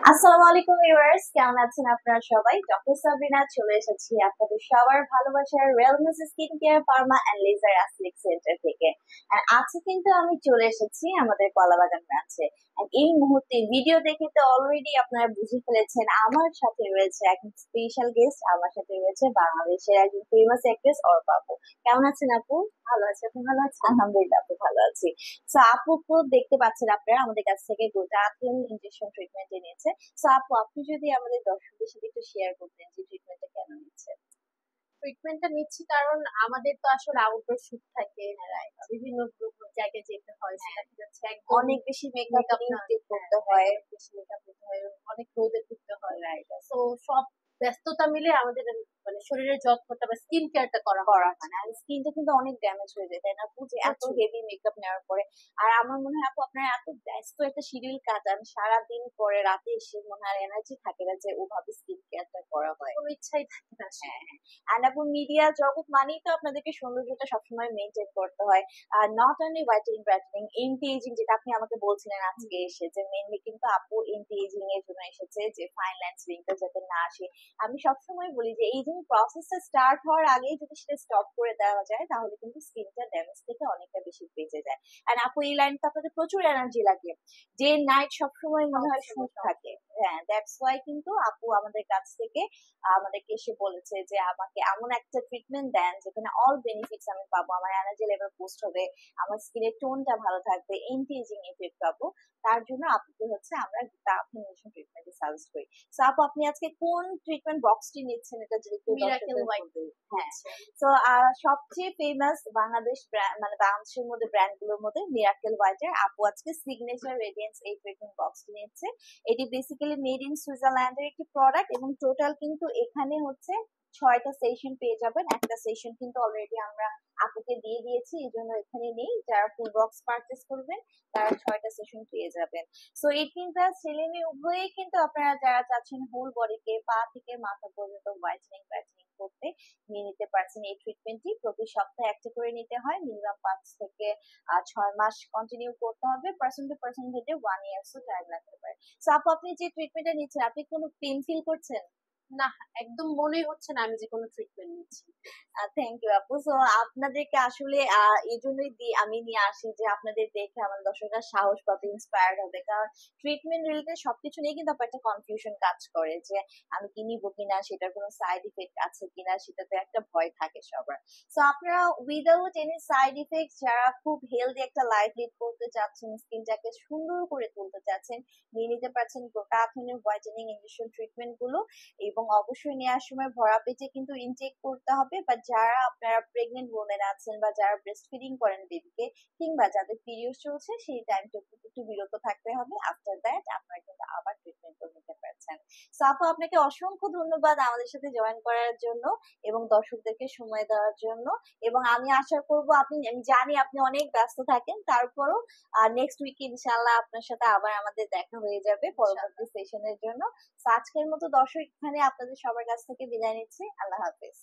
আসসালামু আলাইকুম ভিউয়ার্স, কেমন আছেন আপনারা সবাই? ডক্টর সাবরিনা চলে এসেছি আপনাদের সবার ভালোবাসার wellness skin care pharma and laser aesthetic centre থেকে। আর আজকে কিন্তু আমি চলে এসেছি আমাদের কলাবাগান ব্রাঞ্চে। এই মুহূর্তে ভিডিও দেখে তো অলরেডি আপনারা বুঝে ফেলেছেন আমার সাথে রয়েছে একজন স্পেশাল গেস্ট। আমার সাথে রয়েছে বাংলাদেশের একজন ফেমাস অ্যাক্ট্রেস অর্পা আপু। কেমন আছেন আপু? ভালো আছি, আপনি ভালো আছেন? আলহামদুলিল্লাহ আপু, ভালো আছি। সো আপু তো দেখতে পাচ্ছেন আপনারা আমাদের কাছ থেকে গ্লুটাথিয়ন ইনজেকশন ট্রিটমেন্ট নিয়েছে। সো আপু, আপনি যদি আমাদের দর্শকদের সাথে একটু শেয়ার করতেন যে ট্রিটমেন্টটা কেন নিচ্ছেন। ট্রিটমেন্টটা নিচ্ছি কারণ আমাদের তো আসলে আউটডোর শুট থাকে, বিভিন্ন জায়গায় যেতে হয়, সেটা ঠিক আছে একদম অনেক বেশি মেকআপ মেকআপ না, করতে হয়। অনেক বেশি মেকআপ দিতে হয়, অনেক রোদে ঘুরতে হয়। তো সব ব্যস্ততা মিলে আমাদের মানে শরীরের যত্নটা বা স্কিন কেয়ারটা করা হয় করা হয় না, আর স্কিনটা কিন্তু অনেক ড্যামেজ হয়ে যায়, তাই না আপু? যে এত প্রচুর। হেভি মেকআপ নেওয়ার পরে। আর আমার মনে হয় আপু, আপনারা এত ব্যস্ত একটা শিডিউল কাটান, সারাদিন পরে রাতে এসে মনে হয় এনার্জি থাকে না যে ওভাবে স্কিন কেয়ারটা করা হয়। কোনো ইচ্ছাই থাকে না আসলে। হ্যাঁ, হ্যাঁ। আর আপু, মিডিয়া জগৎ মানেই তো আপনাদেরকে সৌন্দর্যটা সবসময় মেনটেন করতে হয়। আর not only whitening brightening, anti ageing, যেটা আপনি আমাকে বলছিলেন আজকে এসে, যে মেনলি কিন্তু আপু এন্টি এজিং এর জন্য এসেছে, যে ফাইন লাইনস রিঙ্কেল যাতে না আসে। আমি সবসময় বলি যে এইজিং প্রসেসটা স্টার্ট হওয়ার আগেই যদি সেটা স্টপ করে দেওয়া যায়, তাহলে কিন্তু স্কিনটা ড্যামেজ থেকে অনেকটা বেশি বেঁচে যায়। আর আপু, এই লাইনটা আপনাদের প্রচুর এনার্জি লাগে, ডে নাইট সবসময় মনে হয় শুট থাকে। হ্যাঁ, দ্যাটস ওয়াই কিন্তু আপু আমাদের কাছ থেকে আমাদেরকে এসে বলেছে যে আমাকে এমন একটা ট্রিটমেন্ট দেন যেখানে অল বেনিফিটস আমি পাবো, আমার এনার্জি লেভেল বুস্ট হবে, আমার স্কিনের টোনটা ভালো থাকবে, এন্টি এজিং ইফেক্ট পাবো। তার জন্য আপুকে হচ্ছে আমরা গ্লুটাথিয়ন ট্রিটমেন্ট সাজেস্ট করি। সো আপু, আপনি আজকে কোন ট্রিটমেন্ট বক্সটি নিচ্ছেন, এটা যদি একটু মিরাকেল দর্শকদের হোয়াইট। বলতেন। হ্যাঁ। তো সবচেয়ে ফেমাস বাংলাদেশ মানে বাংলাদেশের মধ্যে ব্র্যান্ড গুলোর মধ্যে মিরাকেল হোয়াইটের আপু আজকে সিগনেচার রেডিয়েন্স এই ট্রিটমেন্ট বক্সটি নিচ্ছে। এটি বেসিক্যালি মেড ইন সুইজারল্যান্ডের একটি প্রোডাক্ট, এবং টোটাল কিন্তু এখানে হচ্ছে 6টা সেশন পেয়ে যাবেন। একটা সেশন কিন্তু অলরেডি আমরা আপুকে দিয়ে দিয়েছি, এই জন্য এখানে নেই। যারা ফুল বক্স পারচেস করবেন তারা 6টা সেশন পেয়ে যাবেন। সো 18+ ছেলে মেয়ে উভয়েই কিন্তু আপনারা যারা চাচ্ছেন হোল বডিকে পা থেকে মাথা পর্যন্ত হোয়াইটেনিং ব্রাইটেনিং করতে, নিয়ে নিতে পারছেন এই ট্রিটমেন্টটি। প্রতি সপ্তাহে একটা করে নিতে হয়, মিনিমাম 5 থেকে 6 মাস কন্টিনিউ করতে হবে। পার্সন টু পার্সন ভেদে 1 ইয়ার্সও টাইম লাগতে পারে। সো আপু, আপনি যে ট্রিটমেন্টটা নিচ্ছেন, আপনি কোনো পেন ফিল করছেন? না, একদম মনেই হচ্ছে না আমি যে কোনো ট্রিটমেন্ট নিচ্ছি। থ্যাংক ইউ আপু। সো আপনাদেরকে আসলে এই জন্যই আমি নিয়ে আসি যে আপনাদের দেখে আমার দর্শকরা সাহস পাবে, ইন্সপায়ার্ড হবে। কারণ ট্রিটমেন্ট রিলেটেড সবকিছু নিয়ে কিন্তু আপনার একটা কনফিউশন কাজ করে, যে আমি কি নিবো কিনা, সেটার কোনো সাইড ইফেক্ট আছে কিনা, সেটাতে একটা ভয় থাকে সবার। সো আপনারা উইদাউট এনি সাইড ইফেক্ট, যারা খুব হেলদি একটা লাইফ লিড করতে চাচ্ছেন, স্কিনটাকে সুন্দর করে তুলতে চাচ্ছেন, নিয়ে নিতে পারছেন গ্লুটাথিয়ন হোয়াইটেনিং ইনজেকশন ট্রিটমেন্ট গুলো। এবং অবশ্যই নেওয়ার সময় ভরা পেটে কিন্তু ইনটেক করতে হবে। বা যারা আপনারা প্রেগনেন্ট ওমেন আছেন, বা যারা ব্রেস্ট ফিডিং করেন বেবিকে, কিংবা যাদের পিরিয়ড চলছে, সেই টাইমটা একটু বিরত থাকতে হবে। আফটার দ্যাট আপনারা কিন্তু আবার ট্রিটমেন্ট নিতে পারছেন। সো আপু, আপনাকে অসংখ্য ধন্যবাদ আমাদের সাথে জয়েন করার জন্য এবং দর্শকদেরকে সময় দেওয়ার জন্য। এবং আমি আশা করব, আমি জানি আপনি অনেক ব্যস্ত থাকেন, তারপরও নেক্সট উইকে ইনশাল্লাহ আপনার সাথে আবার আমাদের দেখা হয়ে যাবে পরবর্তী সেশনের জন্য। তো আজকের মতো দর্শক এখানে আপনাদের সবার কাছ থেকে বিদায় নিচ্ছি। আল্লাহ হাফেজ।